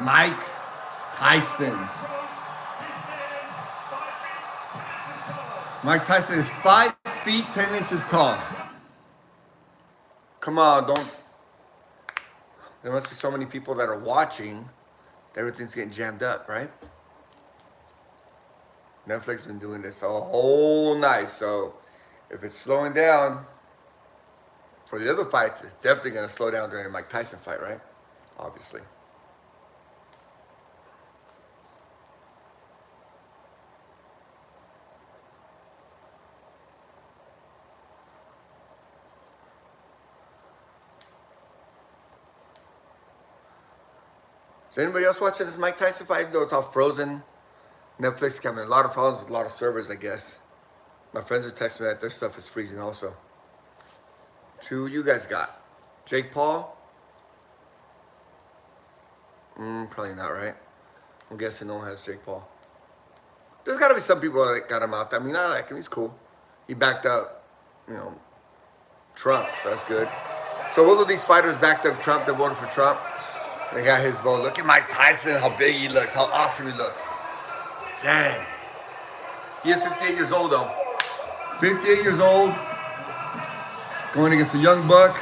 Mike Tyson. Mike Tyson is 5 feet 10 inches tall. Come on, don't. There must be so many people that are watching. Everything's getting jammed up, right? Netflix has been doing this a whole night, so if it's slowing down for the other fights, it's definitely going to slow down during the Mike Tyson fight, right? Obviously. Is anybody else watching this Mike Tyson fight? Even though it's all frozen, Netflix is having a lot of problems with a lot of servers, I guess. My friends are texting me that their stuff is freezing also. Who you guys got? Jake Paul? Probably not, right? I'm guessing no one has Jake Paul. There's got to be some people that got him out there. I mean, I like him. He's cool. He backed up, Trump, so that's good. So what of these fighters backed up Trump that voted for Trump? They got his vote. Look at Mike Tyson, how big he looks, how awesome he looks. Dang. He is 58 years old, though. 58 years old. Going against a young buck.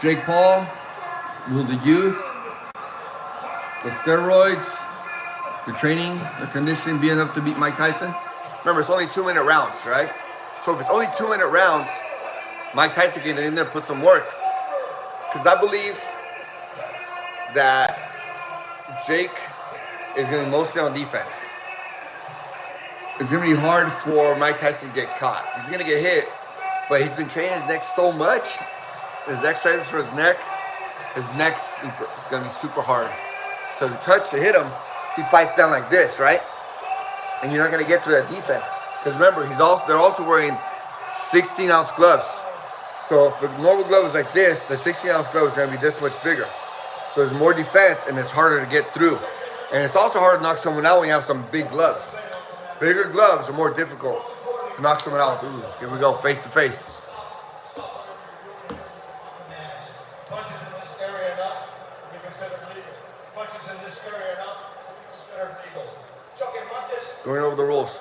Jake Paul. Will the youth, the steroids, the training, the conditioning be enough to beat Mike Tyson? Remember, it's only 2-minute rounds, right? So if it's only 2-minute rounds, Mike Tyson can get in there and put some work. Because I believe that Jake is going to be mostly on defense. It's going to be hard for Mike Tyson to get caught. He's going to get hit, but he's been training his neck so much. His exercises for his neck's going to be super hard. So to hit him, he fights down like this, right? And you're not going to get through that defense. Because remember, they're also wearing 16-ounce gloves. So if the normal glove is like this, the 16-ounce glove is going to be this much bigger. So there's more defense, and it's harder to get through. And it's also hard to knock someone out when you have some big gloves. Bigger gloves are more difficult to knock someone out. Ooh, here we go, face to face. Punches in this area not be considered legal. Punches in this area not be considered legal. Going over the rules.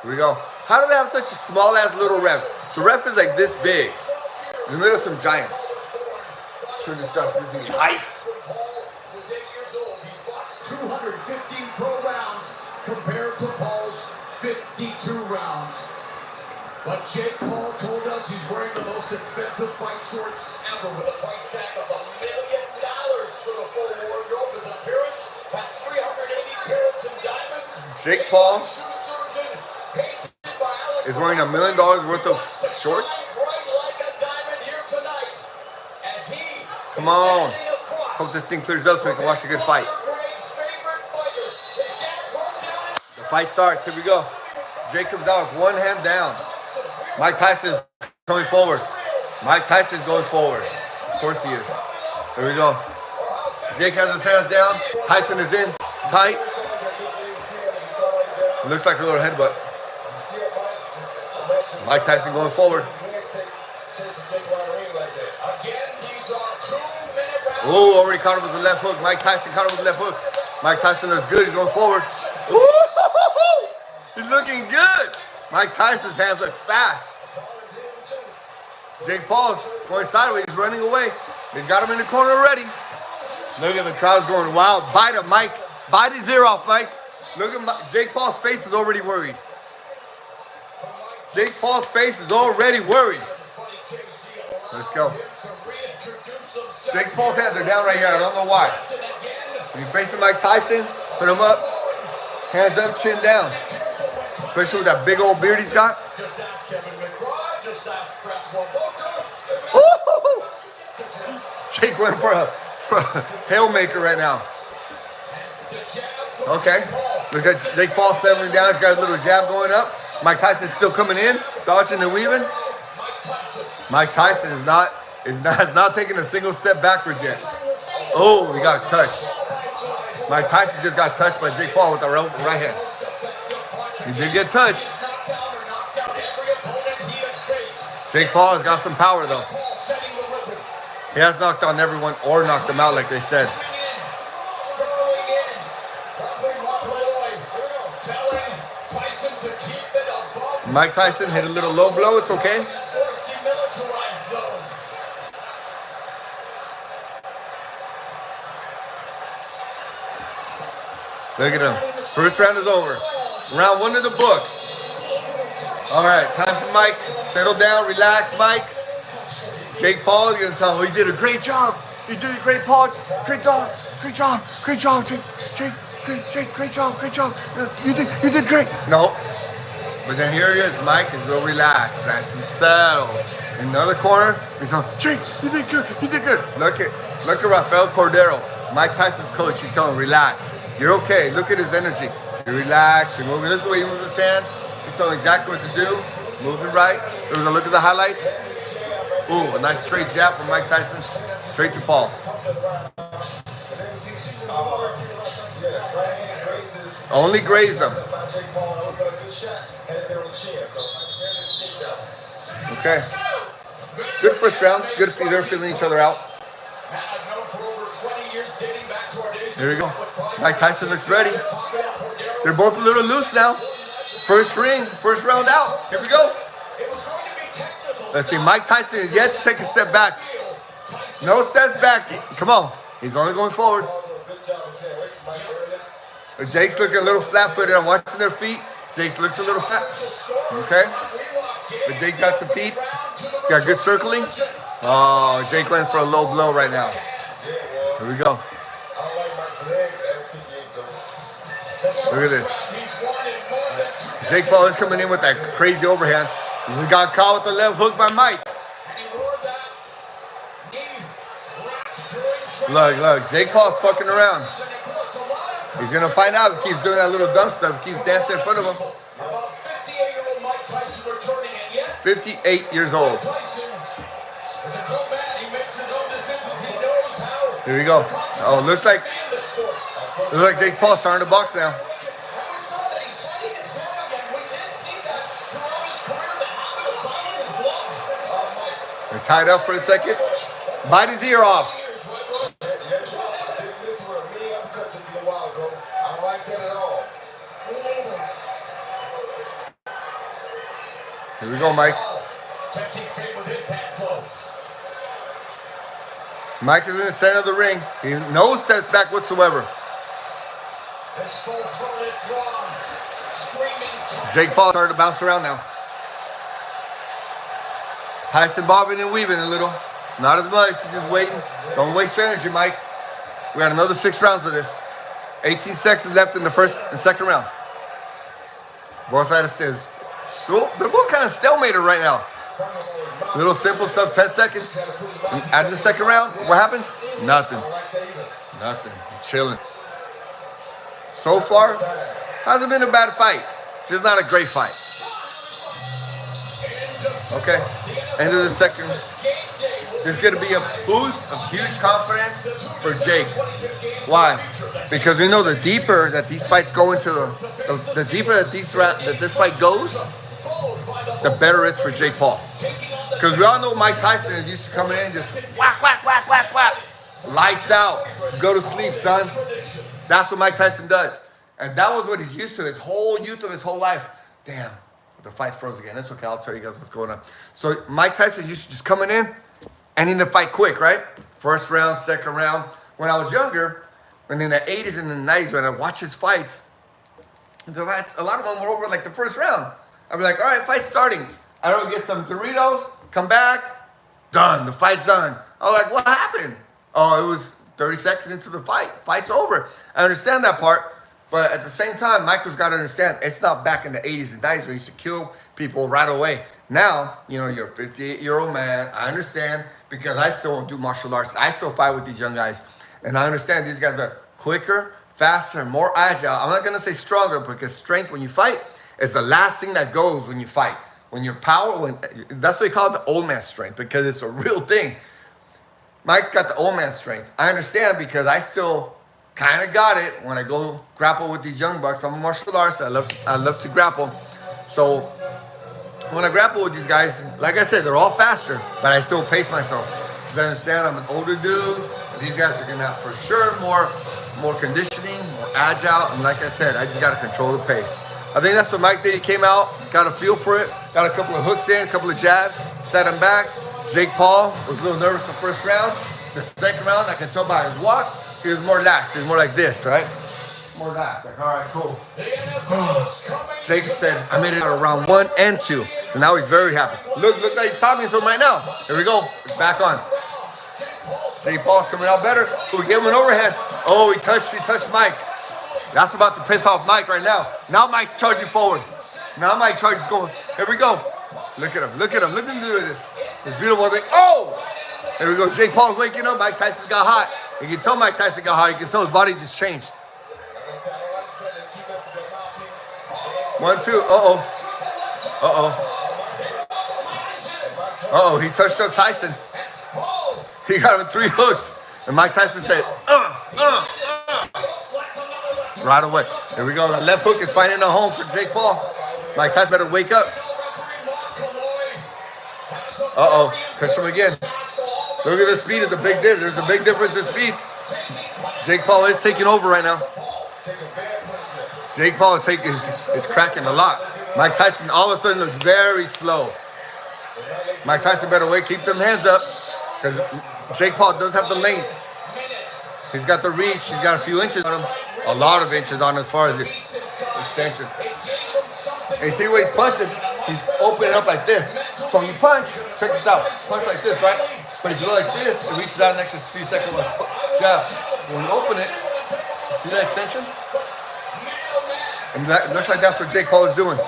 Here we go. How do they have such a small-ass little ref? The ref is like this big. In the middle of some giants. Let's turn this up. This is going to be hype. He's 8 years old. He's boxed 215 pro rounds compared to Paul's 52 rounds. But Jake Paul told us he's wearing the most expensive fight shorts ever with a price tag of $1 million for the full wardrobe. His appearance has 380 carats in diamonds. Jake Paul is wearing $1 million worth of shorts. Come on. Hope this thing clears up so we can watch a good fight. The fight starts. Here we go. Jake comes out with one hand down. Mike Tyson is coming forward. Mike Tyson is going forward. Of course he is. Here we go. Jake has his hands down. Tyson is in tight. It looks like a little headbutt. Mike Tyson going forward. Oh, already caught him with the left hook. Mike Tyson caught him with the left hook. Mike Tyson looks good. He's going forward. Ooh, he's looking good. Mike Tyson's hands look fast. Jake Paul's going sideways. He's running away. He's got him in the corner already. Look at the crowd's going wild. Bite him, Mike. Bite his ear off, Mike. Look at Jake Paul's face is already worried. Jake Paul's face is already worried. Let's go. Jake Paul's hands are down right here. I don't know why. When you're facing Mike Tyson, put him up. Hands up, chin down. Especially with that big old beard he's got. Ooh! Jake went for a Hailmaker right now. Okay. Look at Jake Paul settling down. He's got a little jab going up. Mike Tyson's still coming in, dodging and weaving. Mike Tyson is not taking a single step backwards yet. Oh, he got touched. Mike Tyson just got touched by Jake Paul with the right hand. He did get touched. Jake Paul has got some power though. He has knocked on everyone or knocked them out, like they said. Going in. Referee Mark Malloy telling Tyson to keep it above. Mike Tyson hit a little low blow. It's okay. This was demilitarized zone. Look at him. First round is over. Round 1 of the books. All right, time for Mike. Settle down, relax, Mike. Jake Paul, you're gonna tell him, oh, you did a great job. You did a great, Paul. Great job. Great job. Great job, Jake. Jake, great job. Great job. You did great. No. But then here it is, Mike is real relaxed. Nice and settled. In the other corner, he's telling Jake, you did good. You did good. Look at Rafael Cordero, Mike Tyson's coach. He's telling him, relax. You're okay. Look at his energy. You're relaxed. You're moving. Look at the way he moves his hands. He's telling exactly what to do. Moving right. We're gonna look at the highlights. Ooh, a nice straight jab from Mike Tyson. Straight to Paul. Only grazed him. Okay. Good first round. Good. They're feeling each other out. Here we go. Mike Tyson looks ready. They're both a little loose now. First ring, first round out. Here we go. Let's see. Mike Tyson is yet to take a step back. No steps back. Come on. He's only going forward. But Jake's looking a little flat-footed. I'm watching their feet. Jake looks a little fat. Okay. But Jake's got some feet. He's got good circling. Oh, Jake went for a low blow right now. Here we go. Look at this. Jake Paul is coming in with that crazy overhand. He just got caught with the left hook by Mike. Look. Jake Paul's fucking around. He's going to find out if he keeps doing that little dumb stuff. Keeps dancing in front of him. 58 years old. Here we go. Oh, looks like Jake Paul's starting to box now. They're tied up for a second. Bite his ear off. Here we go, Mike. Mike is in the center of the ring. He no steps back whatsoever. Jake Paul started to bounce around now. Tyson bobbing and weaving a little. Not as much. He's just waiting. Don't waste your energy, Mike. We got another 6 rounds of this. 18 seconds left in the first and second round. Both sides of stairs. They're both kind of stalemated right now. Little simple stuff, 10 seconds. Add in the second round, what happens? Nothing. Chilling. So far, hasn't been a bad fight. Just not a great fight. Okay. End of the second. There's going to be a boost of huge confidence for Jake. Why? Because we know the deeper that these fights go into the deeper that this fight goes, the better it is for Jake Paul. Because we all know Mike Tyson is used to coming in and just whack. Lights out. Go to sleep, son. That's what Mike Tyson does. And that was what he's used to his whole youth of his whole life. Damn, the fight's froze again. It's okay, I'll tell you guys what's going on. So Mike Tyson used to just coming in, ending the fight quick, right? First round, second round. When I was younger, when in the 80s and the 90s, when I watched his fights, a lot of them were over like the first round. I'd be like, all right, fight's starting. I don't get some Doritos, come back, done. The fight's done. I was like, what happened? Oh, it was 30 seconds into the fight. Fight's over. I understand that part. But at the same time, Michael's got to understand, it's not back in the 80s and 90s where he used to kill people right away. Now, you're a 58-year-old man. I understand because I still do martial arts. I still fight with these young guys. And I understand these guys are quicker, faster, more agile. I'm not going to say stronger because strength when you fight is the last thing that goes when you fight. When your power, that's what we call it the old man strength because it's a real thing. Mike's got the old man strength. I understand because I still kind of got it when I go grapple with these young bucks. I'm a martial artist. I love to grapple. So when I grapple with these guys, like I said, they're all faster, but I still pace myself. because I understand I'm an older dude. And these guys are gonna have for sure more conditioning, more agile, and like I said, I just gotta control the pace. I think that's what Mike did. He came out, got a feel for it, got a couple of hooks in, a couple of jabs, set him back. Jake Paul was a little nervous the first round. The second round, I can tell by his walk, he was more lax. He was more like this, right? More lax. Like, all right, cool. Jake said, I made it out of round 1 and 2. So now he's very happy. Look like he's talking to him right now. Here we go. It's back on. Jake Paul's coming out better. We gave him an overhand. Oh, he touched Mike. That's about to piss off Mike right now. Now Mike's charging forward. Now Mike charges going. Here we go. Look at him. Look at him. Look at him do this. This beautiful thing. Oh! Here we go. Jake Paul's waking up. Mike Tyson's got hot. You can tell Mike Tyson got hot. You can tell his body just changed. 1, 2. Uh-oh. Uh-oh. He touched up Tyson. He got him 3 hooks. And Mike Tyson said, right away. Here we go. The left hook is finding a home for Jake Paul. Mike Tyson better wake up. Uh-oh. Catch him again. Look at the speed. There's a big difference. There's a big difference in speed. Jake Paul is taking over right now. Jake Paul is cracking a lot. Mike Tyson all of a sudden looks very slow. Mike Tyson better keep them hands up, because Jake Paul does have the length. He's got the reach. He's got a few inches on him. A lot of inches on him as far as the extension. And you see where he's punching? He's opening up like this. So when you punch, check this out. Punch like this, right? But if you go like this, it reaches out an extra few seconds with jab. When you open it, see that extension? And that looks like that's what Jake Paul is doing.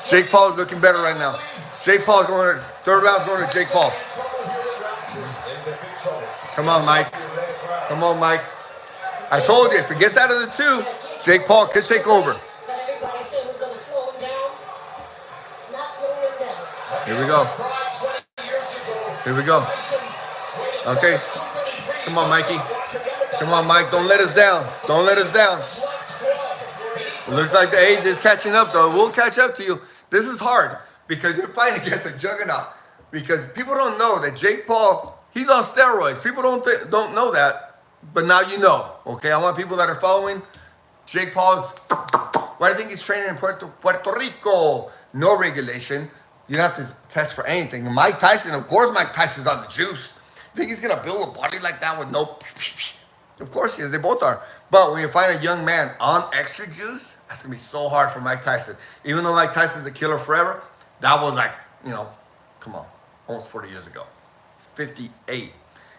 Jake Paul is looking better right now. Jake Paul is going to, third round is going to Jake Paul. Come on, Mike. Come on, Mike. I told you, if he gets out of the 2, Jake Paul could take over. Here we go. Here we go. Okay. Come on, Mikey. Come on, Mike. Don't let us down. Don't let us down. It looks like the age is catching up, though. We'll catch up to you. This is hard because you're fighting against a juggernaut. Because people don't know that Jake Paul, he's on steroids. People don't know that, but now you know. Okay, I want people that are following. Jake Paul's, why do you think he's training in Puerto Rico? No regulation. You don't have to test for anything. Mike Tyson, of course Mike Tyson's on the juice. You think he's going to build a body like that with no... Of course he is. They both are. But when you find a young man on extra juice, that's going to be so hard for Mike Tyson. Even though Mike Tyson's a killer forever, that was like, come on, almost 40 years ago. He's 58.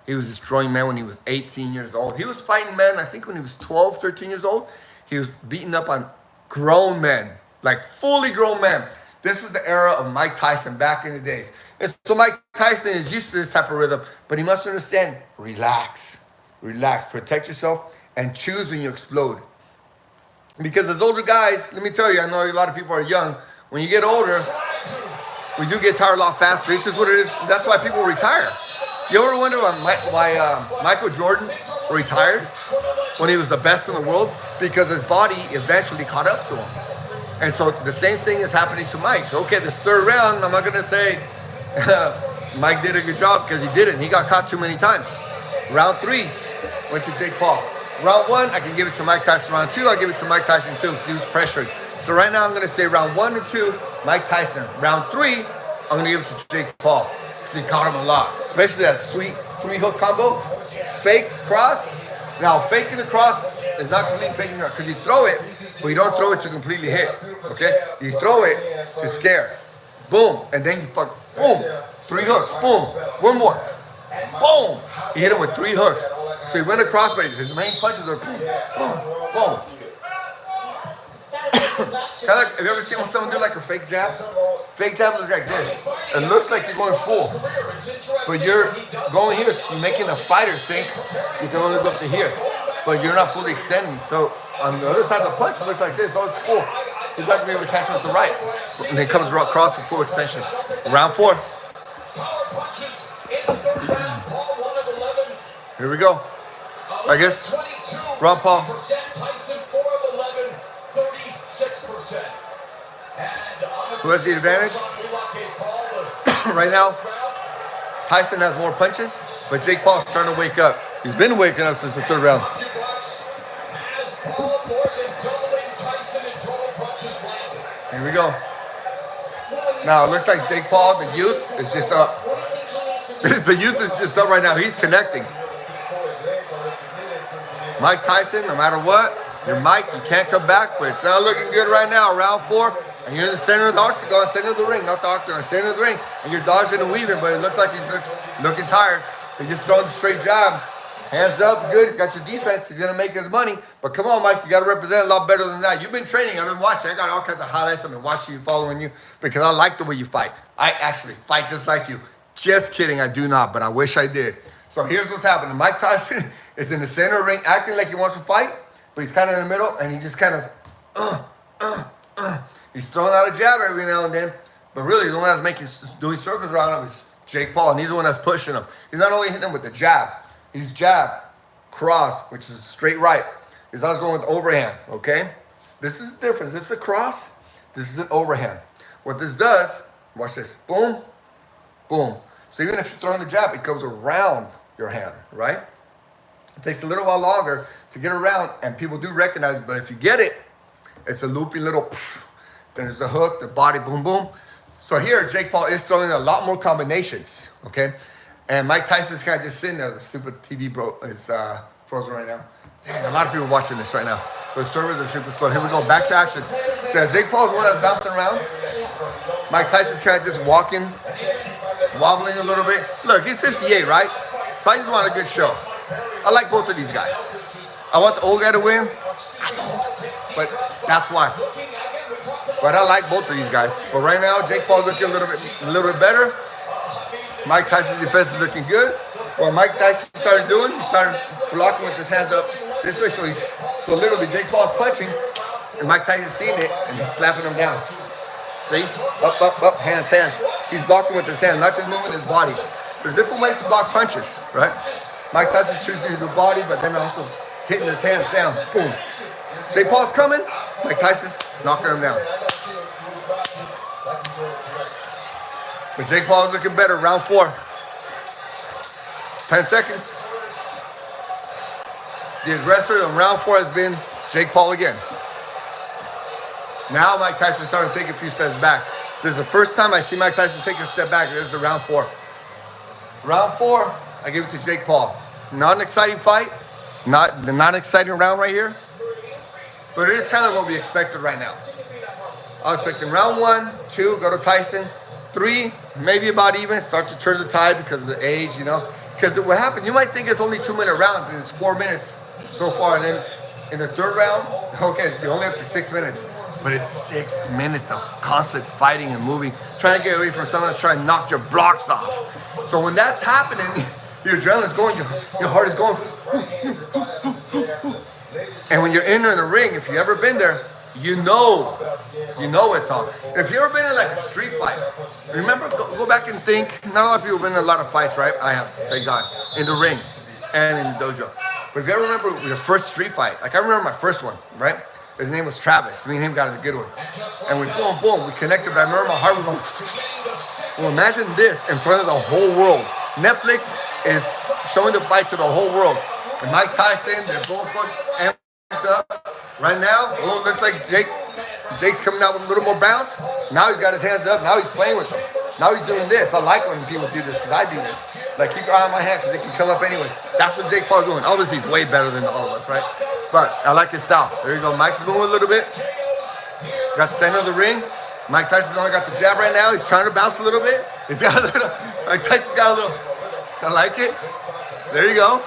He was destroying men when he was 18 years old. He was fighting men, I think when he was 12, 13 years old. He was beating up on grown men, like fully grown men. This was the era of Mike Tyson back in the days. And so Mike Tyson is used to this type of rhythm, but he must understand, relax. Relax, protect yourself, and choose when you explode. Because as older guys, let me tell you, I know a lot of people are young. When you get older, we do get tired a lot faster. It's just what it is. That's why people retire. You ever wonder why Michael Jordan retired when he was the best in the world? Because his body eventually caught up to him. And so the same thing is happening to Mike. Okay, this third round, I'm not going to say Mike did a good job, because he didn't. He got caught too many times. Round 3 went to Jake Paul. Round 1, I can give it to Mike Tyson. Round 2, I'll give it to Mike Tyson too, because he was pressured. So right now I'm going to say round 1 and 2, Mike Tyson. Round 3, I'm going to give it to Jake Paul, because he caught him a lot. Especially that sweet 3-hook combo. Fake cross. Now, faking the cross is not completely faking it, because you throw it, but you don't throw it to completely hit. Okay? You throw it to scare. Boom. And then you boom. 3 hooks. Boom. One more. Boom. He hit him with 3 hooks. So he went across, but his main punches are boom, boom, boom. Kind of like, have you ever seen someone do like a fake jab? Fake jab looks like this. It looks like you're going full, but you're going here. You're making a fighter think you can only go up to here, but you're not fully extending. So on the other side of the punch, it looks like this. Oh, it's full. He's not going to be able to catch him with the right. And then comes across with full extension. Round 4. Here we go. I guess Ron Paul. Who has the advantage? Right now, Tyson has more punches, but Jake Paul's starting to wake up. He's been waking up since the third round. As Paul more than doubling Tyson in total punches landed. Here we go. Now it looks like Jake Paul, the youth, is just up. The youth is just up right now. He's connecting. Mike Tyson, no matter what, your Mike, you can't come back, but it's not looking good right now. Round 4, and you're in the center of the octagon, center of the ring, not the octagon, center of the ring, and you're dodging and weaving, but it looks like he's looking tired. He's just throwing the straight jab. Hands up, good. He's got your defense. He's going to make his money. But come on, Mike, you got to represent a lot better than that. You've been training. I've been watching. I got all kinds of highlights. I've been watching you, following you, because I like the way you fight. I actually fight just like you. Just kidding, I do not, but I wish I did. So here's what's happening. Mike Tyson is in the center of the ring acting like he wants to fight, but he's kind of in the middle, and he just kind of, he's throwing out a jab every now and then, but really the one that's doing circles around him is Jake Paul, and he's the one that's pushing him. He's not only hitting him with the jab, he's jab, cross, which is straight right. He's always going with overhand, okay? This is the difference. This is a cross, this is an overhand. What this does, watch this, boom, boom. So even if you're throwing the jab, it goes around your hand, right? It takes a little while longer to get around, and people do recognize it, but if you get it, it's a loopy little, pff, then there's the hook, the body, boom, boom. So here, Jake Paul is throwing a lot more combinations, okay? And Mike Tyson's kind of just sitting there. The stupid TV is frozen right now. Dang, a lot of people watching this right now. So the servers are super slow. Here we go, back to action. So Jake Paul's the one that's bouncing around. Mike Tyson's kind of just walking, wobbling a little bit. Look, he's 58, right? So I just want a good show. I like both of these guys. I want the old guy to win. I don't, but that's why. But I like both of these guys. But right now, Jake Paul's looking a little bit better. Mike Tyson's defense is looking good. What Mike Tyson started doing, he started blocking with his hands up this way. So literally, Jake Paul's punching, and Mike Tyson's seeing it, and he's slapping him down. See? Up, up, up, hands, hands. He's blocking with his hands, not just moving his body. There's different ways to block punches, right? Mike Tyson's choosing to do body, but then also hitting his hands down. Boom. Jake Paul's coming. Mike Tyson's knocking him down. But Jake Paul is looking better. Round 4. 10 seconds. The aggressor in round 4 has been Jake Paul again. Now Mike Tyson's starting to take a few steps back. This is the first time I see Mike Tyson take a step back. This is the round 4. Round 4, I give it to Jake Paul. Not an exciting fight. Not an exciting round right here. But it is kind of what we expected right now. I was expecting round 1, 2, go to Tyson. 3, maybe about even, start to turn the tide because of the age, you know. Because what happened, you might think it's only 2-minute rounds, and it's 4 minutes so far. And then in the third round, okay, you're only up to 6 minutes. But it's 6 minutes of constant fighting and moving, trying to get away from someone that's trying to knock your blocks off. So when that's happening, your adrenaline's going, your heart is going. And when you're entering the ring, if you've ever been there, you know it's on. If you've ever been in like a street fight, remember, go back and think. Not a lot of people have been in a lot of fights, right? I have, thank God, in the ring and in the dojo. But if you ever remember your first street fight, like I remember my first one, right? His name was Travis. Me and him got a good one. And we boom, boom, we connected. But I remember my heart was going. Well, imagine this in front of the whole world. Netflix is showing the fight to the whole world. And Mike Tyson, they're both amped up. Right now, oh, it looks like Jake's coming out with a little more bounce. Now he's got his hands up. Now he's playing with them. Now he's doing this. I like when people do this because I do this. Like, keep your eye on my hand because it can come up anyway. That's what Jake Paul's doing. Obviously, he's way better than all of us, right? But I like his style. There you go. Mike's moving a little bit. He's got the center of the ring. Mike Tyson's only got the jab right now. He's trying to bounce a little bit. He's got a little. Mike Tyson's got a little. I like it. There you go.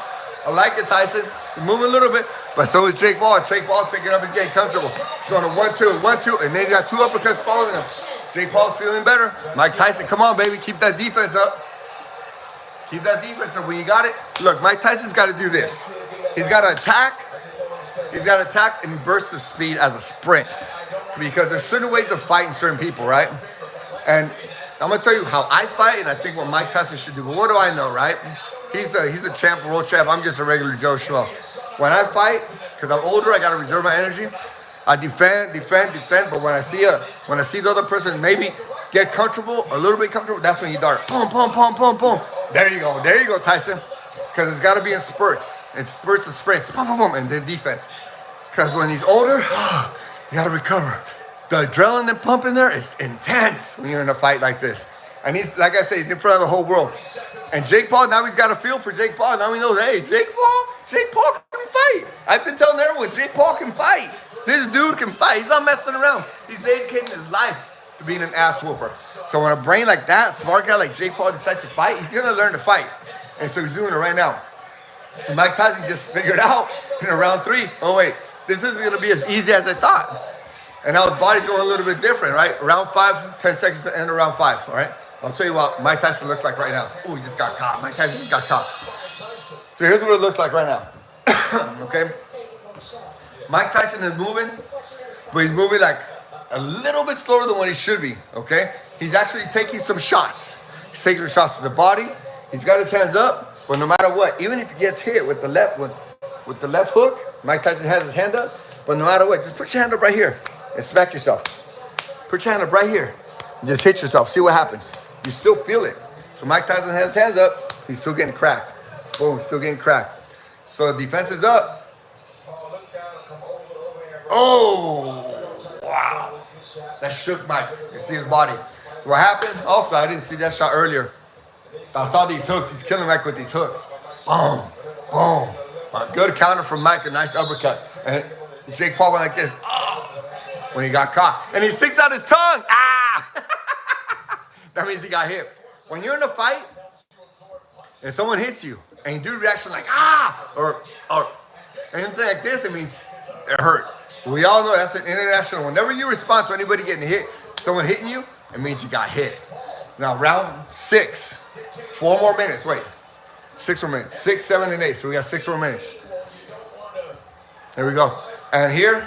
I like it, Tyson. He's moving a little bit. But so is Jake Paul. Jake Paul's picking up. He's getting comfortable. He's going to 1-2, 1-2. And then he's got 2 uppercuts following him. Jake Paul's feeling better. Mike Tyson, come on, baby. Keep that defense up. Keep that defense up. When you got it, look, Mike Tyson's got to do this. He's got to attack. He's got to attack in bursts of speed as a sprint. Because there's certain ways of fighting certain people, right? And I'm going to tell you how I fight, and I think what Mike Tyson should do. But what do I know, right? He's a champ, world champ. I'm just a regular Joe Schmo. When I fight, because I'm older, I got to reserve my energy. I defend. But when I see the other person maybe get comfortable, a little bit comfortable, that's when you dart. Boom, boom, boom, boom, boom. There you go, Tyson. Because it's got to be in spurts. In spurts and sprints. Boom, boom, boom, and then defense. Because when he's older, you got to recover. The adrenaline pump in there is intense when you're in a fight like this. And he's, like I said, he's in front of the whole world. And Jake Paul, now he's got a feel for Jake Paul. Now he knows, hey, Jake Paul can fight. I've been telling everyone, Jake Paul can fight. This dude can fight. He's not messing around. He's dedicating his life to being an ass whooper. So when a brain like that, smart guy like Jake Paul decides to fight, he's going to learn to fight. And so he's doing it right now. And Mike Tyson just figured out in round 3, oh wait, this isn't going to be as easy as I thought. And now his body's going a little bit different, right? Round 5, 10 seconds to end of round 5, all right? I'll tell you what Mike Tyson looks like right now. Oh, he just got caught. Mike Tyson just got caught. So here's what it looks like right now. Okay? Mike Tyson is moving, but he's moving like a little bit slower than what he should be, okay? He's actually taking some shots. He's taking some shots to the body. He's got his hands up, but no matter what, even if he gets hit with the left hook, Mike Tyson has his hand up, but no matter what, just put your hand up right here and smack yourself. Put your hand up right here and just hit yourself. See what happens. You still feel it. So Mike Tyson has his hands up. He's still getting cracked. Boom, still getting cracked. So the defense is up. Oh, wow. That shook Mike. You see his body. What happened? Also, I didn't see that shot earlier. I saw these hooks. He's killing Mike with these hooks. Boom, boom. A good counter from Mike. A nice uppercut. And Jake Paul went like this. Oh, when he got caught. And he sticks out his tongue. Ah! That means he got hit. When you're in a fight, and someone hits you, and you do a reaction like, ah, or anything like this, it means it hurt. We all know that's an international. Whenever you respond to anybody getting hit, someone hitting you, it means you got hit. So now round 6, 4 more minutes. Wait, 6 more minutes. 6, 7, and 8. So we got 6 more minutes. There we go. And here,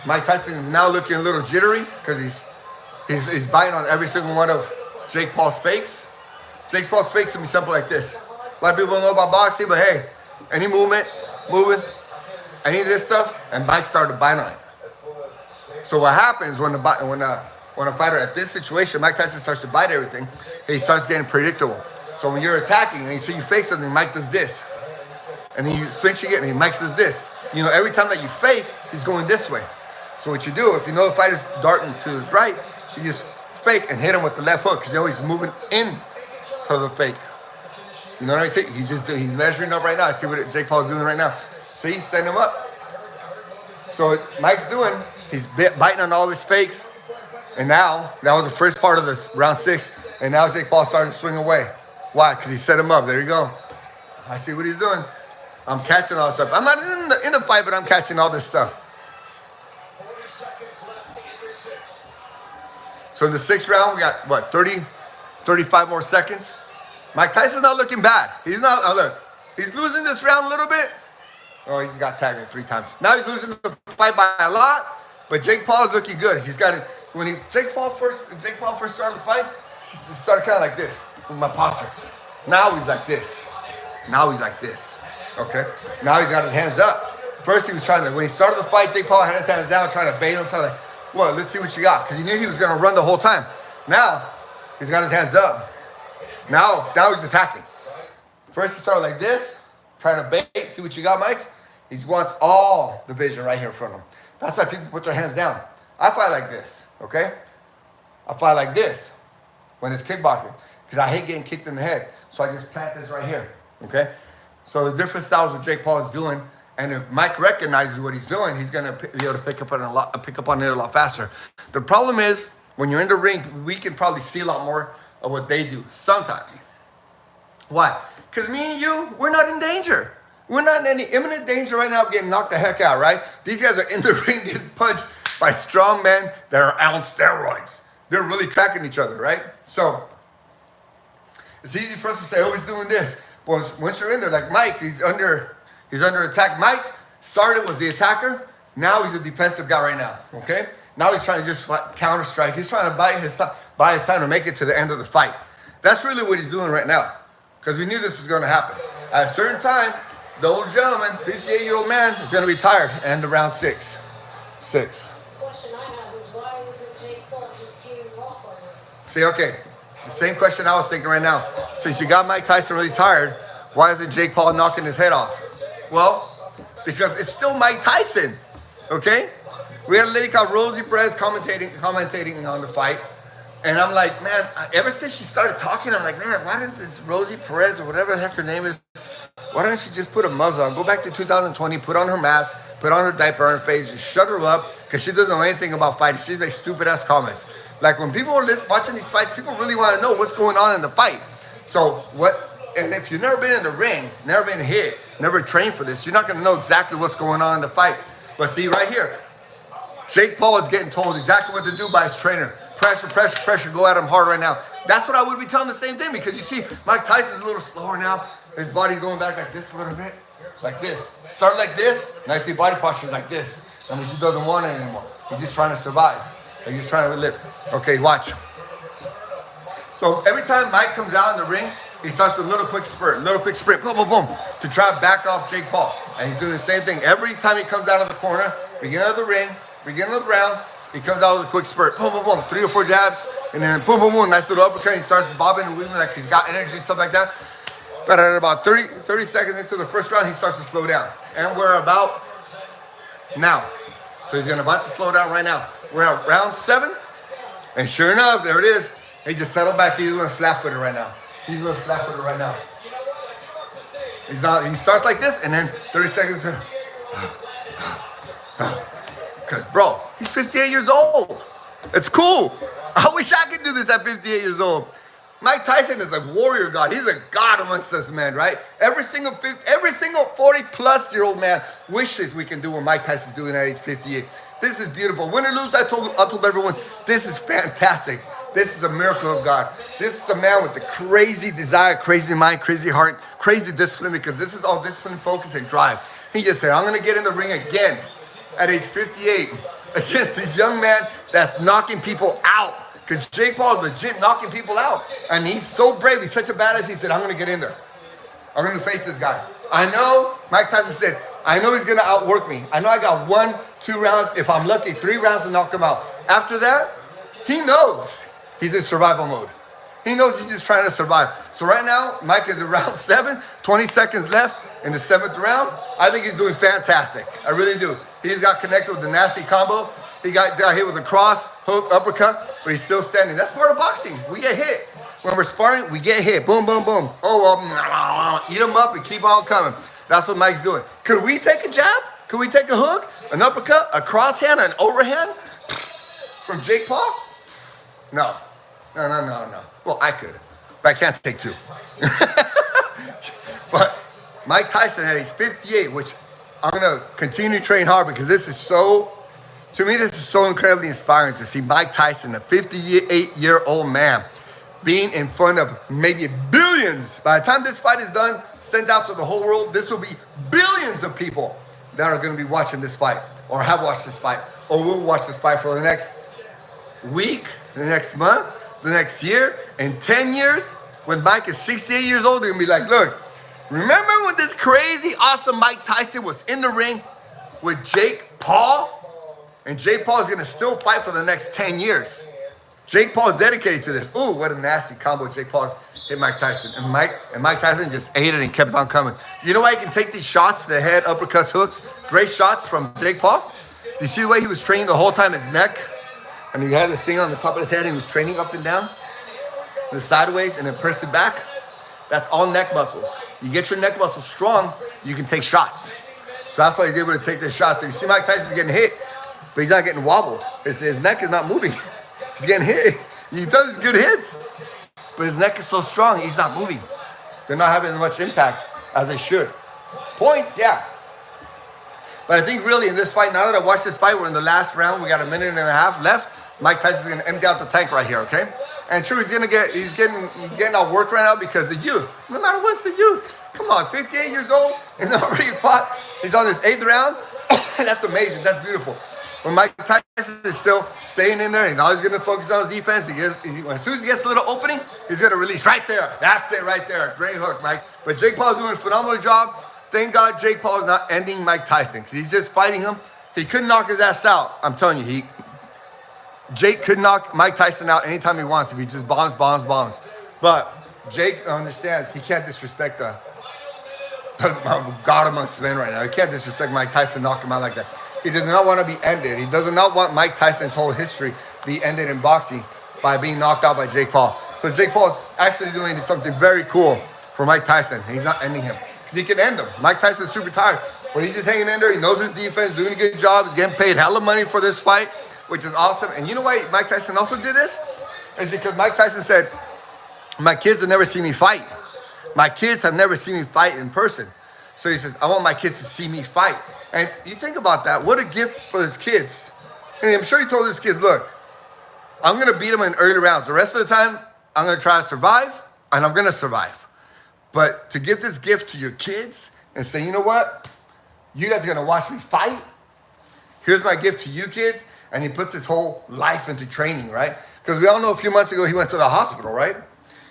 Mike Tyson is now looking a little jittery because he's biting on every single one of Jake Paul's fakes. Jake Paul's fakes will be something like this. A lot of people don't know about boxing, but hey, any moving, any of this stuff, and Mike started biting on it. So what happens when a fighter at this situation, Mike Tyson starts to bite everything, he starts getting predictable. So when you're attacking and you see you fake something, Mike does this. And then you flinch again, and Mike does this. You know, every time that you fake, he's going this way. So what you do, if you know the fighter's darting to his right, you just fake and hit him with the left hook because he's moving in to the fake. You know what I'm saying? He's measuring up right now. I see what Jake Paul's doing right now. See, setting him up. So what Mike's doing, he's biting on all his fakes. And now, that was the first part of this round 6. And now Jake Paul starting to swing away. Why? Because he set him up. There you go. I see what he's doing. I'm catching all this stuff. I'm not in the fight, but I'm catching all this stuff. So in the 6th round, we got, what, 35 more seconds? Mike Tyson's not looking bad. He's not, oh look, he's losing this round a little bit. Oh, he just got tagged 3 times. Now he's losing the fight by a lot, but Jake Paul is looking good. He's got it. When Jake Paul first started the fight, he started kind of like this with my posture. Now he's like this. Now he's like this. Okay? Now he's got his hands up. First he was trying to, when he started the fight, Jake Paul had his hands down, trying to bait him, trying to like, well, let's see what you got. Because he knew he was going to run the whole time. Now, he's got his hands up. Now he's attacking. First he started like this, trying to bait, see what you got, Mike. He wants all the vision right here in front of him. That's why people put their hands down. I fight like this, okay? I fight like this when it's kickboxing. Because I hate getting kicked in the head. So I just plant this right here, okay? So the different styles what Jake Paul is doing, and if Mike recognizes what he's doing, he's going to be able to pick up on it a lot faster. The problem is, when you're in the ring, we can probably see a lot more of what they do sometimes. Why? Because me and you, we're not in danger. We're not in any imminent danger right now of getting knocked the heck out, right? These guys are in the ring getting punched by strong men that are on steroids. They're really cracking each other, right? So it's easy for us to say, oh, he's doing this. Well, once you're in there, like Mike, he's under attack. Mike started was the attacker. Now he's a defensive guy right now, okay? Now he's trying to just counter strike. He's trying to buy his time to make it to the end of the fight. That's really what he's doing right now, because we knew this was going to happen. At a certain time, the old gentleman, 58-year-old man, is going to be tired. End of round 6. The question I have is, why wasn't Jake Paul just tearing off on you? Say, okay, the same question I was thinking right now. Since you got Mike Tyson really tired, why isn't Jake Paul knocking his head off? Well, because it's still Mike Tyson, okay? We had a lady called Rosie Perez commentating on the fight. And I'm like, man, ever since she started talking, I'm like, man, why didn't this Rosie Perez or whatever the heck her name is, why don't she just put a muzzle on? Go back to 2020, put on her mask, put on her diaper on her face, just shut her up, because she doesn't know anything about fighting. She makes stupid-ass comments. Like, when people are watching these fights, people really want to know what's going on in the fight. So, and if you've never been in the ring, never been hit, never trained for this, you're not going to know exactly what's going on in the fight. But see, right here, Jake Paul is getting told exactly what to do by his trainer. Pressure, pressure, pressure, go at him hard right now. That's what I would be telling the same thing, because you see, Mike Tyson's a little slower now. His body's going back like this a little bit, like this. Start like this, and I see body posture like this. I mean, he doesn't want it anymore. He's just trying to survive. He's just trying to live. Okay, watch. So every time Mike comes out in the ring, he starts with a little quick sprint, boom, boom, boom, to try to back off Jake Paul. And he's doing the same thing. Every time he comes out of the corner, beginning of the ring, beginning of the round, he comes out with a quick spurt, boom, boom, boom, 3 or 4 jabs, and then boom, boom, boom, nice little uppercut. He starts bobbing and weaving like he's got energy, stuff like that. But at about 30 seconds into the first round, he starts to slow down. And we're about now. So he's about to slow down right now. We're at round 7, and sure enough, there it is. He just settled back. He's going flat-footed right now. He starts like this, and then 30 seconds. Because, bro, he's 58 years old. It's cool. I wish I could do this at 58 years old. Mike Tyson is a warrior god. He's a god amongst us, man, right? Every single 40-plus-year-old man wishes we can do what Mike Tyson's doing at age 58. This is beautiful. Win or lose, I told everyone, this is fantastic. This is a miracle of God. This is a man with a crazy desire, crazy mind, crazy heart, crazy discipline, because this is all discipline, focus, and drive. He just said, I'm going to get in the ring again at age 58 against this young man that's knocking people out. Because Jake Paul is legit knocking people out. And he's so brave. He's such a badass. He said, I'm going to get in there. I'm going to face this guy. I know, Mike Tyson said, I know he's going to outwork me. I know I got 1, 2 rounds. If I'm lucky, 3 rounds to knock him out. After that, he knows he's in survival mode. He knows he's just trying to survive. So right now, Mike is in round 7, 20 seconds left in the 7th round. I think he's doing fantastic. I really do. He's got connected with the nasty combo. He got hit with a cross, hook, uppercut, but he's still standing. That's part of boxing. We get hit. When we're sparring, we get hit. Boom, boom, boom. Eat them up and keep on coming. That's what Mike's doing. Could we take a jab? Could we take a hook, an uppercut, a crosshand, an overhand from Jake Paul? No. Well, I could, but I can't take 2. But Mike Tyson at age 58, which I'm going to continue to train hard, because this is so incredibly inspiring to see Mike Tyson, a 58-year-old man, being in front of maybe billions. By the time this fight is done, sent out to the whole world, this will be billions of people that are going to be watching this fight, or have watched this fight, or will watch this fight for the next week, the next month, the next year. In 10 years, when Mike is 68 years old, they're going to be like, look, remember when this crazy, awesome Mike Tyson was in the ring with Jake Paul? And Jake Paul is going to still fight for the next 10 years. Jake Paul is dedicated to this. Ooh, what a nasty combo Jake Paul hit Mike Tyson. And Mike Tyson just ate it and kept on coming. You know why he can take these shots to the head, uppercuts, hooks, great shots from Jake Paul? Do you see the way he was training the whole time, his neck? And he had this thing on the top of his head, and he was training up and down, the sideways, and then pressing back. That's all neck muscles. You get your neck muscles strong, you can take shots. So that's why he's able to take the shots. So you see Mike Tyson's getting hit, but he's not getting wobbled. His neck is not moving. He's getting hit. He does good hits, but his neck is so strong, he's not moving. They're not having as much impact as they should. Points, yeah. But I think really in this fight, now that I watched this fight, we're in the last round. We got a minute and a half left. Mike Tyson's going to empty out the tank right here, okay? And true, he's getting outworked right now because the youth. No matter what's the youth. Come on, 58 years old and already fought. He's on his 8th round. That's amazing. That's beautiful. When Mike Tyson is still staying in there, and all he's going to focus on his defense. As soon as he gets a little opening, he's going to release right there. That's it right there. Great hook, Mike. But Jake Paul's doing a phenomenal job. Thank God Jake Paul is not ending Mike Tyson, because he's just fighting him. He couldn't knock his ass out. I'm telling you, Jake could knock Mike Tyson out anytime he wants if he just bombs. But Jake understands he can't disrespect the God amongst men right now. He can't disrespect Mike Tyson, knock him out like that. He does not want to be ended. He does not want Mike Tyson's whole history be ended in boxing by being knocked out by Jake Paul. So Jake Paul is actually doing something very cool for Mike Tyson. He's not ending him because he can end him. Mike Tyson's super tired, but he's just hanging in there. He knows his defense, doing a good job. He's getting paid hella money for this fight, which is awesome. And you know why Mike Tyson also did this? It's because Mike Tyson said, my kids have never seen me fight. My kids have never seen me fight in person. So he says, I want my kids to see me fight. And you think about that. What a gift for his kids. And I'm sure he told his kids, look, I'm going to beat them in early rounds. The rest of the time, I'm going to try to survive, and I'm going to survive. But to give this gift to your kids and say, you know what? You guys are going to watch me fight. Here's my gift to you kids. And he puts his whole life into training, right? Because we all know a few months ago he went to the hospital, right?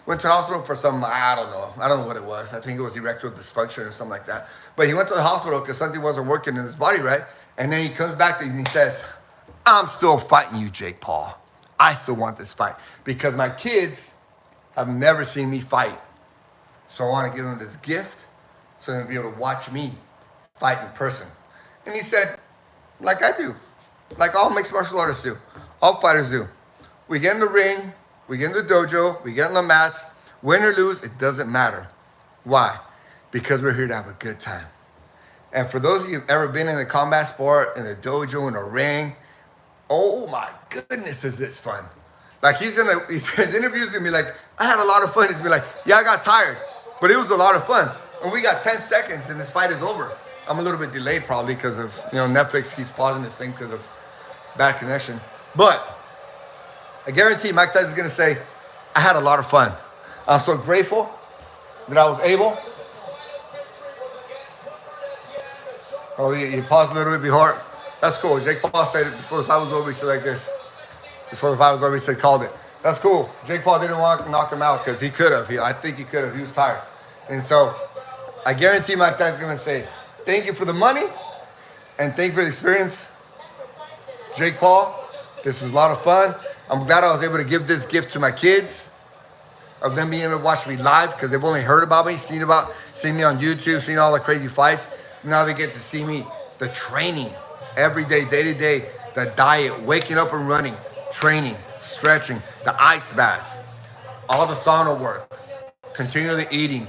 Went to the hospital for some, I don't know what it was. I think it was erectile dysfunction or something like that. But he went to the hospital because something wasn't working in his body, right? And then he comes back and he says, I'm still fighting you, Jake Paul. I still want this fight because my kids have never seen me fight. So I want to give them this gift so they'll be able to watch me fight in person. And he said, like I do, like all mixed martial artists do, all fighters do. We get in the ring, we get in the dojo, we get on the mats, win or lose, it doesn't matter. Why? Because we're here to have a good time. And for those of you who've ever been in a combat sport, in a dojo, in a ring, oh my goodness, is this fun. Like his interview's gonna be like, I had a lot of fun. He's gonna be like, yeah, I got tired, but it was a lot of fun. And we got 10 seconds and this fight is over. I'm a little bit delayed probably because of, Netflix keeps pausing this thing because of bad connection. But I guarantee Mike Tyson's gonna say, I had a lot of fun. I'm so grateful that I was able. Oh, you paused a little bit before. That's cool. Jake Paul said it before the fight was over. He said like this. Before the fight was over, he said, called it. That's cool. Jake Paul didn't want to knock him out because he could have. I think he could have. He was tired. And so I guarantee Mike Tyson's going to say, thank you for the money and thank you for the experience. Jake Paul, this was a lot of fun. I'm glad I was able to give this gift to my kids, of them being able to watch me live because they've only heard about me, seen me on YouTube, seen all the crazy fights. Now they get to see me, the training, every day, day to day, the diet, waking up and running, training, stretching, the ice baths, all the sauna work, continually eating.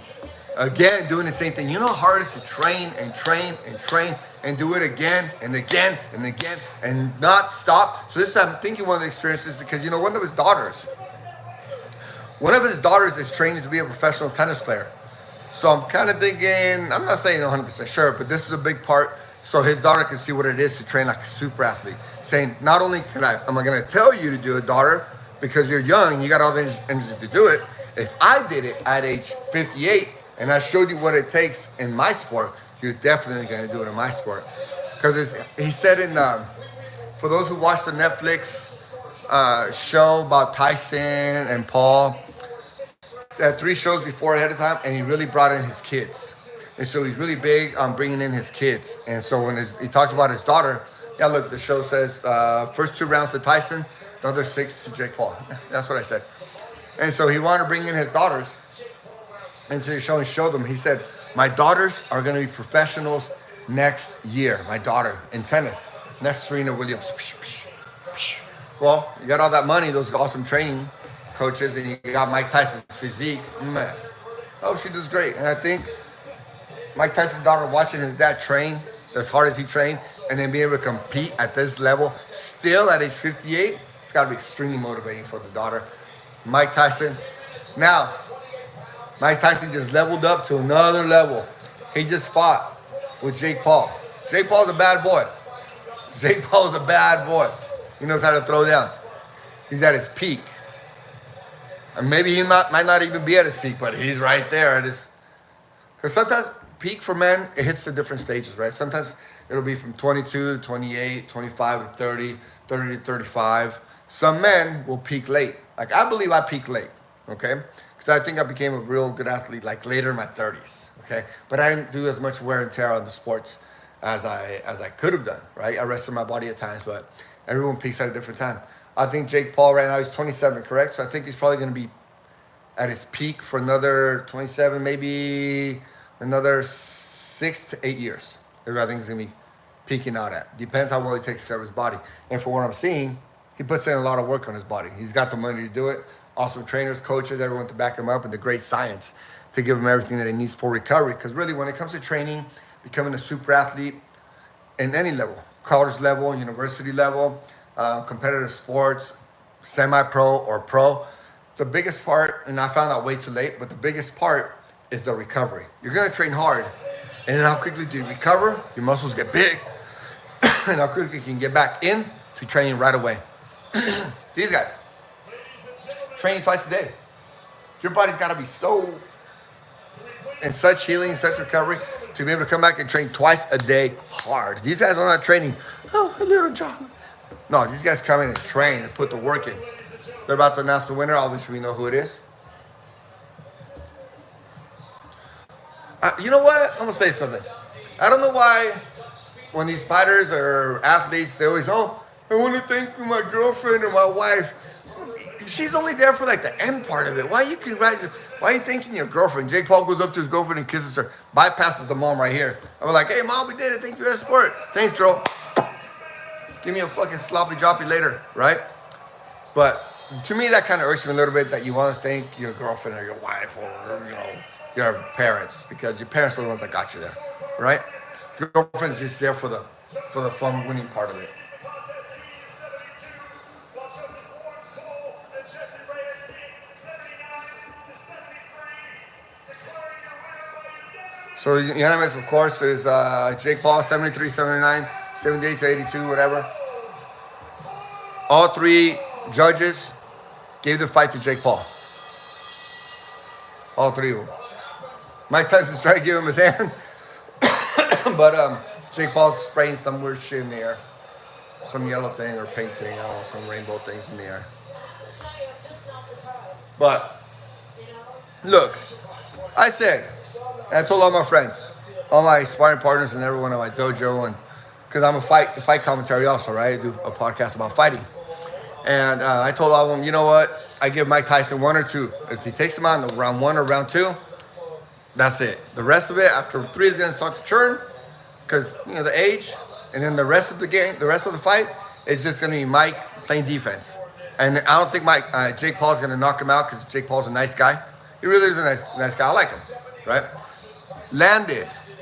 Again, doing the same thing. You know how hard it is to train and do it again and again and again and not stop? So this I'm thinking one of the experiences because, one of his daughters is training to be a professional tennis player. So I'm kind of thinking, I'm not saying 100% sure, but this is a big part so his daughter can see what it is to train like a super athlete. Saying, not only am I going to tell you to do it, daughter, because you're young, you got all the energy to do it. If I did it at age 58 and I showed you what it takes in my sport, you're definitely going to do it in my sport. Because he said for those who watch the Netflix show about Tyson and Paul, they had 3 shows before ahead of time, and he really brought in his kids. And so he's really big on bringing in his kids. And so when he talked about his daughter, yeah, look, the show says first 2 rounds to Tyson, the other 6 to Jake Paul. That's what I said. And so he wanted to bring in his daughters into the show and show them. He said, my daughters are going to be professionals next year. My daughter in tennis. Next Serena Williams. Well, you got all that money, those awesome training coaches, and you got Mike Tyson's physique. Man, oh, she does great. And I think Mike Tyson's daughter watching his dad train as hard as he trained and then being able to compete at this level still at age 58, it's got to be extremely motivating for the daughter. Mike Tyson. Now, Mike Tyson just leveled up to another level. He just fought with Jake Paul. Jake Paul's a bad boy. Jake Paul is a bad boy. He knows how to throw down. He's at his peak. And maybe he might not even be at his peak, but he's right there at his. Because sometimes peak for men, it hits the different stages, right? Sometimes it'll be from 22 to 28, 25 to 30, 30 to 35. Some men will peak late. Like I believe I peaked late, okay? Because I think I became a real good athlete like later in my 30s, okay? But I didn't do as much wear and tear on the sports as I could have done, right? I rested my body at times, but everyone peaks at a different time. I think Jake Paul right now, he's 27, correct? So I think he's probably going to be at his peak for another 27, maybe another 6 to 8 years. Is what I think he's going to be peaking out at. Depends how well he takes care of his body. And for what I'm seeing, he puts in a lot of work on his body. He's got the money to do it. Awesome trainers, coaches, everyone to back him up, and the great science to give him everything that he needs for recovery. Because really, when it comes to training, becoming a super athlete in any level, college level, university level, competitive sports, semi-pro or pro, the biggest part, and I found out way too late, but the biggest part is the recovery. You're going to train hard, and then how quickly do you recover? Your muscles get big, and how quickly you can get back in to training right away. These guys, training twice a day. Your body's got to be so in such healing, such recovery, to be able to come back and train twice a day hard. These guys are not training, a little jog. No, these guys come in and train and put the work in. They're about to announce the winner. Obviously, we know who it is. You know what? I'm going to say something. I don't know why when these fighters or athletes, they always, I want to thank my girlfriend or my wife. She's only there for like the end part of it. Why are you thanking your girlfriend? Jake Paul goes up to his girlfriend and kisses her, bypasses the mom right here. I'm like, hey, mom, we did it. Thank you for your support. Thanks, girl. Give me a fucking sloppy droppy later, right? But to me, that kind of irks me a little bit that you want to thank your girlfriend or your wife or, your parents, because your parents are the ones that got you there, right? Your girlfriend's just there for the fun winning part of it. So unanimous, of course, is Jake Paul, 73, 79, 78 to 82, whatever. All three judges gave the fight to Jake Paul. All three of them. Mike Tyson's trying to give him his hand. But Jake Paul's spraying some weird shit in the air. Some yellow thing or pink thing, I don't know, some rainbow things in the air. But, look, I told all my friends, all my sparring partners and everyone in my dojo, and because I'm a fight commentary also, right? I do a podcast about fighting. And I told all of them, you know what? I give Mike Tyson 1 or 2. If he takes him out in round 1 or round 2, that's it. The rest of it, after 3 is going to start to churn, because, the age, and then the rest of the game, the rest of the fight, is just going to be Mike playing defense. And I don't think Jake Paul's going to knock him out, because Jake Paul's a nice guy. He really is a nice guy. I like him, right?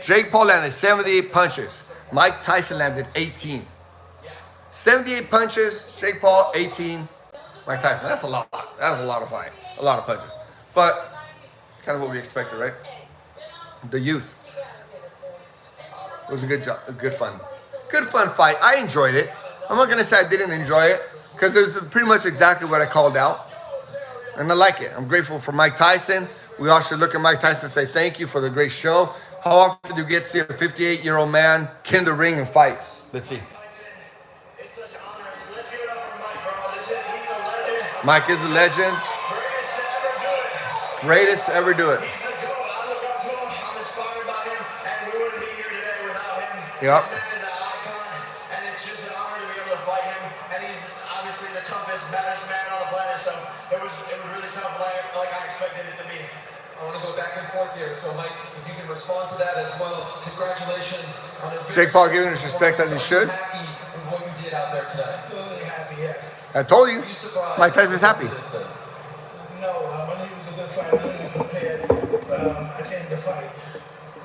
Jake Paul landed 78 punches. Mike Tyson landed 18. 78 punches, Jake Paul, 18. Mike Tyson, that's a lot. That was a lot of fight. A lot of punches. But kind of what we expected, right? The youth. It was a good fun fight. I enjoyed it. I'm not going to say I didn't enjoy it, because it was pretty much exactly what I called out. And I like it. I'm grateful for Mike Tyson. We all should look at Mike Tyson and say thank you for the great show. How often do you get to see a 58-year-old man get in the ring and fight? Let's see. It's such an honor. Let's give it up for Mike, bro. He's a legend. Mike is a legend. Greatest to ever do it. He's the GOAT. I look up to him. I'm inspired by him. And we wouldn't be here today without him. Yep. This man is an icon. And it's just an honor to be able to fight him. And he's obviously the toughest, baddest man on the planet. So it was really tough, like I expected it to be. I want to go back and forth here. So, Mike, if you can respond to that as well, congratulations on a Jake Paul giving us respect as he should. Happy with what you did out there tonight. Absolutely happy, yes. I told you. Are you surprised? Mike Tyson's happy. No, I knew he was a good fighter. I knew he was prepared. I came to fight.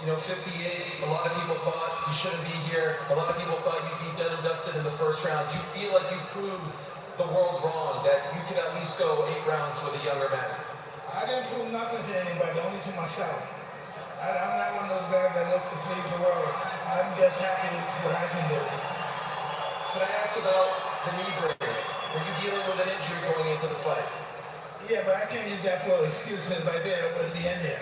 58, a lot of people thought you shouldn't be here. A lot of people thought you'd be done and dusted in the first round. Do you feel like you proved the world wrong, that you could at least go 8 rounds with a younger man? I didn't prove nothing to anybody, only to myself. I'm not one of those guys that look to please the world. I'm just happy with what I can do. Could I ask about the knee brace? Were you dealing with an injury going into the fight? Yeah, but I can't use that for an excuse. If I did, I wouldn't be in there.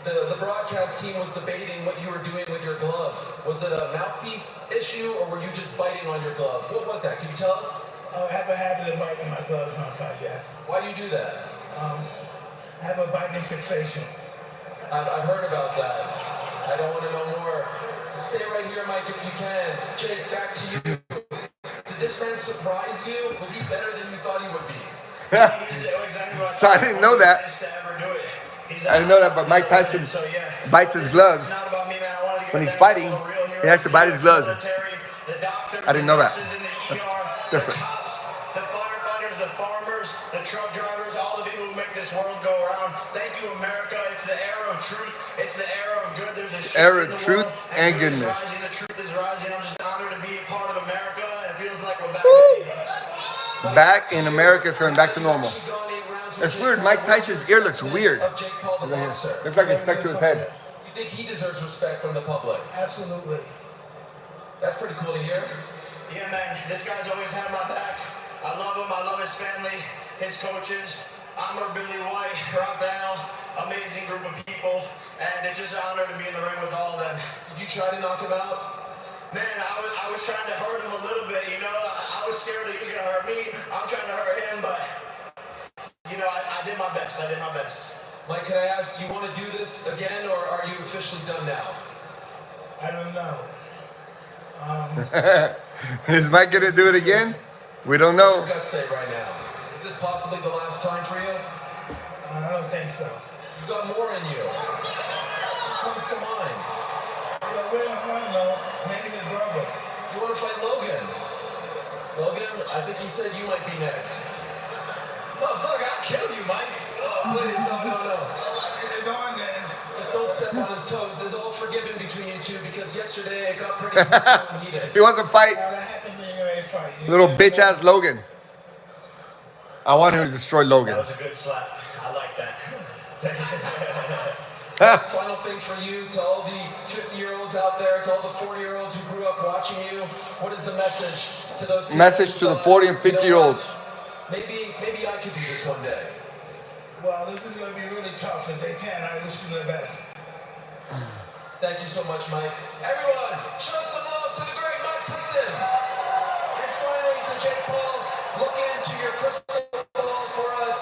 The broadcast team was debating what you were doing with your glove. Was it a mouthpiece issue, or were you just biting on your glove? What was that? Can you tell us? I have a habit of biting my gloves on fight, yes. Why do you do that? I have a biting fixation. I've heard about that. I don't want to know more. Stay right here, Mike, if you can. Jake, back to you. Did this man surprise you? Was he better than you thought he would be? He's exactly what So I didn't know that. He's to ever do it. I didn't know that, but Mike Tyson So, yeah. bites his gloves. It's not about me, man. I wanted to give When a he's thanks to fighting, all the real heroes, he has to bite his gloves. military, the doctors, I didn't know that. the nurses in the That's ER, different. The cops, the firefighters, the farmers, the truck drivers, all the people who make this world go around. Thank you, America. It's the era of truth. It's the era of good. There's a shift Era in of the truth world, and good is goodness. rising, the truth is rising. I'm just honored to be a part of America. It feels like we're back. Back in America, it's going back to normal. It's weird. Mike Tyson's ear looks weird. Jake Paul, the boxer. Looks like it's stuck to his head. You think he deserves respect from the public? Absolutely. That's pretty cool to hear. Yeah, man, this guy's always had my back. I love him. I love his family, his coaches. Amr, Billy White, Rafael, amazing group of people, and it's just an honor to be in the ring with all of them. Did you try to knock him out? Man, I was trying to hurt him a little bit, you know. I was scared that he was going to hurt me. I'm trying to hurt him, but, you know, I did my best. I did my best. Mike, can I ask, do you want to do this again, or are you officially done now? I don't know. Is Mike going to do it again? We don't What's know. your gut say right now? Is this possibly the last time for you? I don't think so. You got more in you. What comes to mind? Well, we don't want to know. Maybe his brother. You want to fight Logan? Logan, I think he said you might be next. Motherfucker, I'll kill you, Mike. Oh, please, no. It's on then. Just don't step on his toes. It's all forgiven between you two because yesterday it got pretty personal and heated. He wants to fight That happened when you're ready to fight. little bitch ass Logan. I want him to destroy Logan. That was a good slap. I like that. Final thing for you, to all the 50-year-olds out there, to all the 40-year-olds who grew up watching you, what is the message to those people? Message to the 40 and 50-year-olds. Maybe I could do this one day. Well, this is going to be really tough. If they can, I wish them the best. Thank you so much, Mike. Everyone, show some love to the great Mike Tyson. And finally, to Jake Paul, look into your crystal ball for us.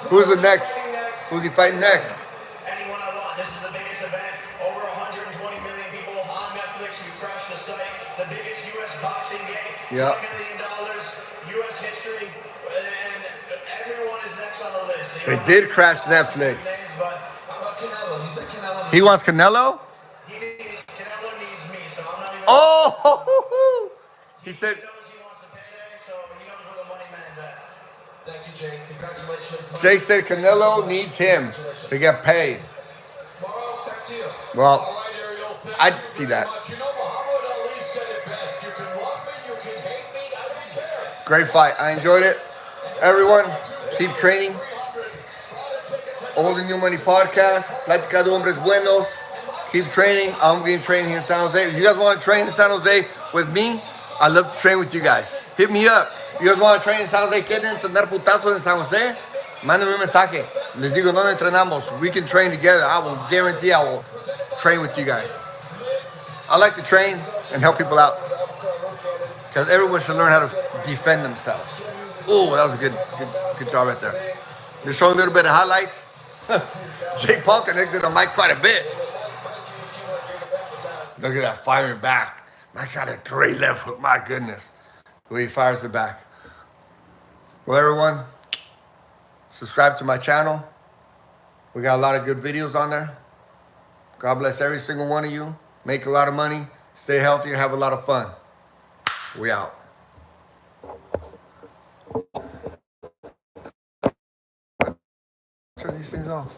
Who's the next? fighting next? Who's he fighting next? Anyone I want. This is the biggest event. Over 120 million people on Netflix. We crashed the site. The biggest U.S. boxing game. Yeah. $20 million. U.S. history. And everyone is next on the list. You They know, did crash Netflix. names, but How about Canelo? You said Canelo. He wants Canelo? Canelo needs me, so I'm not even. Oh! He said, He knows he wants the payday, so he knows where the money man is at. Thank you, Jake. Congratulations. Mike. Jake said Canelo needs him to get paid. Morrow, back to you. Well, All right, Ariel, thank I'd you see very that. much. You know, Muhammad Ali said it best. You can love me, you can hate me, I don't care. Great fight. I enjoyed it. Everyone, keep training. Old and New Money Podcast. Plática de Hombres Buenos. Keep training. I'm going to train here in San Jose. If you guys want to train in San Jose with me, I'd love to train with you guys. Hit me up. You guys want to train in San Jose? ¿Quieren entrenar putazos en San Jose? Mándenme un mensaje. Les digo dónde entrenamos. We can train together. I will guarantee I will train with you guys. I like to train and help people out. Because everyone should learn how to defend themselves. Oh, that was a good job right there. Just showing a little bit of highlights. Jake Paul connected on Mike quite a bit. Look at that firing back. Mike's got a great left hook. My goodness. The way he fires it back. Well, everyone, subscribe to my channel. We got a lot of good videos on there. God bless every single one of you. Make a lot of money. Stay healthy and have a lot of fun. We out. Turn these things off.